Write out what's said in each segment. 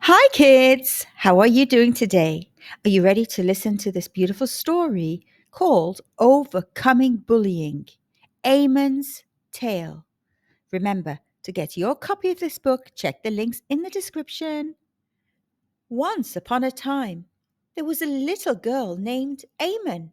Hi, kids! How are you doing today? Are you ready to listen to this beautiful story called Overcoming Bullying? Ayman's Tale. Remember, to get your copy of this book, check the links in the description. Once upon a time, there was a little girl named Ayman.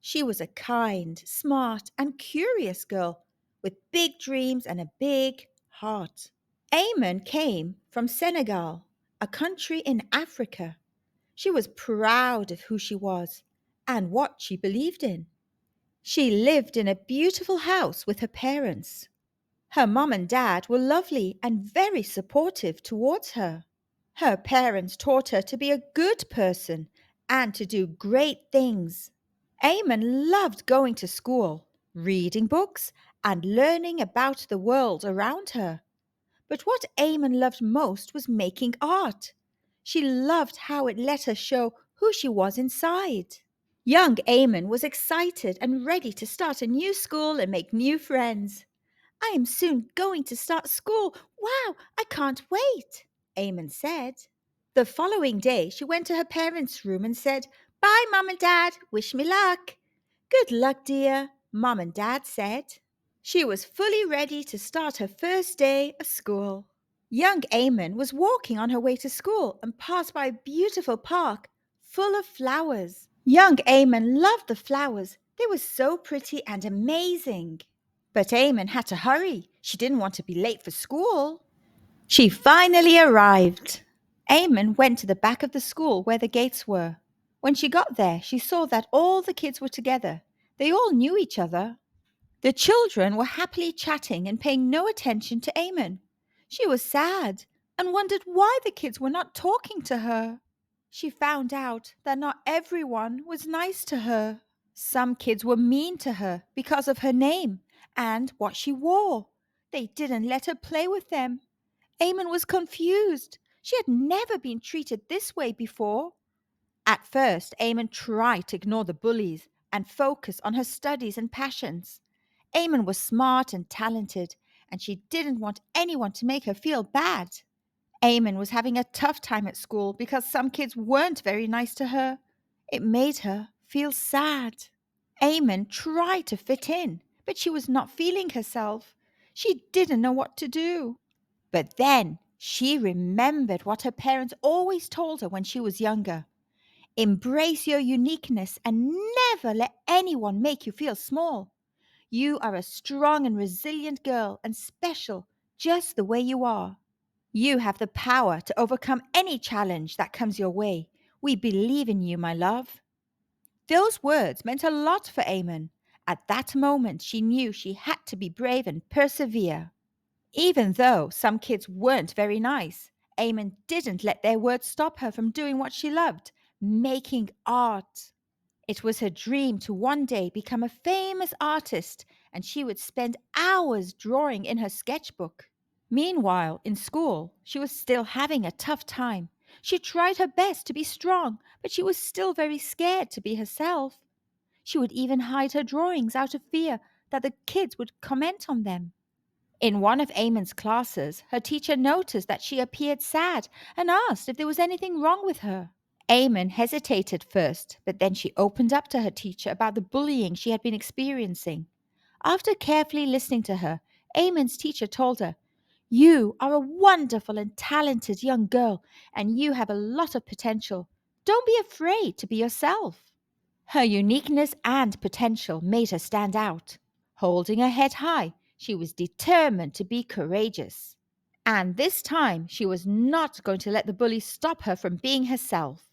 She was a kind, smart, and curious girl with big dreams and a big heart. Ayman came from Senegal, a country in Africa. She was proud of who she was and what she believed in. She lived in a beautiful house with her parents. Her mom and dad were lovely and very supportive towards her. Her parents taught her to be a good person and to do great things. Ayman loved going to school, reading books, and learning about the world around her. But what Ayman loved most was making art. She loved how it let her show who she was inside. Young Ayman was excited and ready to start a new school and make new friends. I am soon going to start school. Wow, I can't wait, Ayman said. The following day, she went to her parents' room and said, "Bye, Mum and Dad. Wish me luck." "Good luck, dear," Mum and Dad said. She was fully ready to start her first day of school. Young Ayman was walking on her way to school and passed by a beautiful park full of flowers. Young Ayman loved the flowers. They were so pretty and amazing. But Ayman had to hurry. She didn't want to be late for school. She finally arrived. Ayman went to the back of the school where the gates were. When she got there, she saw that all the kids were together. They all knew each other. The children were happily chatting and paying no attention to Ayman. She was sad and wondered why the kids were not talking to her. She found out that not everyone was nice to her. Some kids were mean to her because of her name and what she wore. They didn't let her play with them. Ayman was confused. She had never been treated this way before. At first, Ayman tried to ignore the bullies and focus on her studies and passions. Ayman was smart and talented, and she didn't want anyone to make her feel bad. Ayman was having a tough time at school because some kids weren't very nice to her. It made her feel sad. Ayman tried to fit in, but she was not feeling herself. She didn't know what to do. But then she remembered what her parents always told her when she was younger. Embrace your uniqueness and never let anyone make you feel small. You are a strong and resilient girl and special just the way you are. You have the power to overcome any challenge that comes your way. We believe in you, my love. Those words meant a lot for Ayman. At that moment, she knew she had to be brave and persevere. Even though some kids weren't very nice, Ayman didn't let their words stop her from doing what she loved, making art. It was her dream to one day become a famous artist, and she would spend hours drawing in her sketchbook. Meanwhile, in school, she was still having a tough time. She tried her best to be strong, but she was still very scared to be herself. She would even hide her drawings out of fear that the kids would comment on them. In one of Ayman's classes, her teacher noticed that she appeared sad and asked if there was anything wrong with her. Ayman hesitated first, but then she opened up to her teacher about the bullying she had been experiencing. After carefully listening to her, Ayman's teacher told her, "You are a wonderful and talented young girl, and you have a lot of potential. Don't be afraid to be yourself." Her uniqueness and potential made her stand out. Holding her head high, she was determined to be courageous. And this time, she was not going to let the bully stop her from being herself.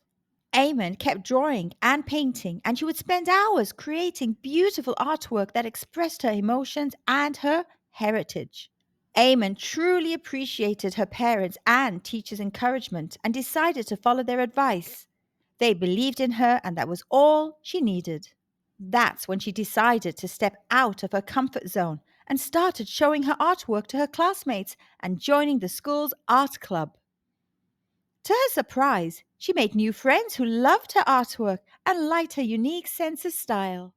Ayman kept drawing and painting, and she would spend hours creating beautiful artwork that expressed her emotions and her heritage. Ayman truly appreciated her parents' and teachers' encouragement and decided to follow their advice. They believed in her, and that was all she needed. That's when she decided to step out of her comfort zone and started showing her artwork to her classmates and joining the school's art club. To her surprise, she made new friends who loved her artwork and liked her unique sense of style.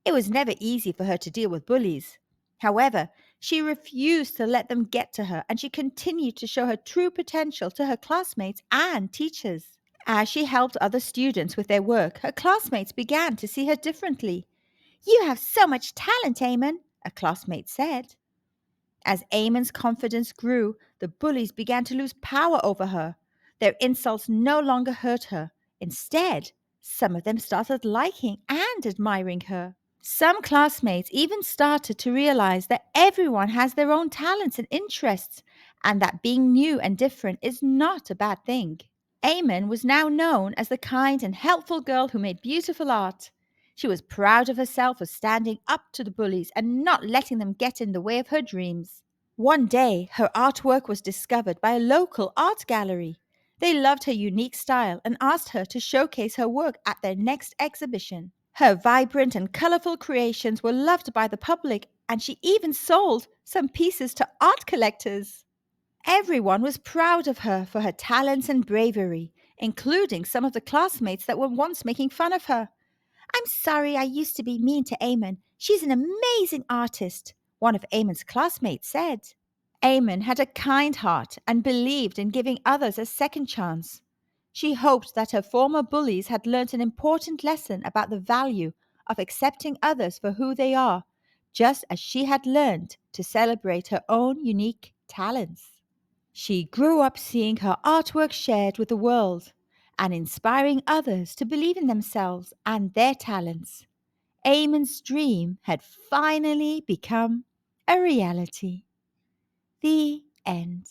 It was never easy for her to deal with bullies. However, She refused to let them get to her, and she continued to show her true potential to her classmates and teachers. As she helped other students with their work, her classmates began to see her differently. "You have so much talent, Ayman," a classmate said. As Ayman's confidence grew, the bullies began to lose power over her. Their insults no longer hurt her. Instead, some of them started liking and admiring her. Some classmates even started to realize that everyone has their own talents and interests, and that being new and different is not a bad thing. Ayman was now known as the kind and helpful girl who made beautiful art. She was proud of herself for standing up to the bullies and not letting them get in the way of her dreams. One day, her artwork was discovered by a local art gallery. They loved her unique style and asked her to showcase her work at their next exhibition. Her vibrant and colorful creations were loved by the public, and she even sold some pieces to art collectors. Everyone was proud of her for her talents and bravery, including some of the classmates that were once making fun of her. "I'm sorry I used to be mean to Ayman. She's an amazing artist," one of Ayman's classmates said. Ayman had a kind heart and believed in giving others a second chance. She hoped that her former bullies had learnt an important lesson about the value of accepting others for who they are, just as she had learned to celebrate her own unique talents. She grew up seeing her artwork shared with the world and inspiring others to believe in themselves and their talents. Ayman's dream had finally become a reality. The end.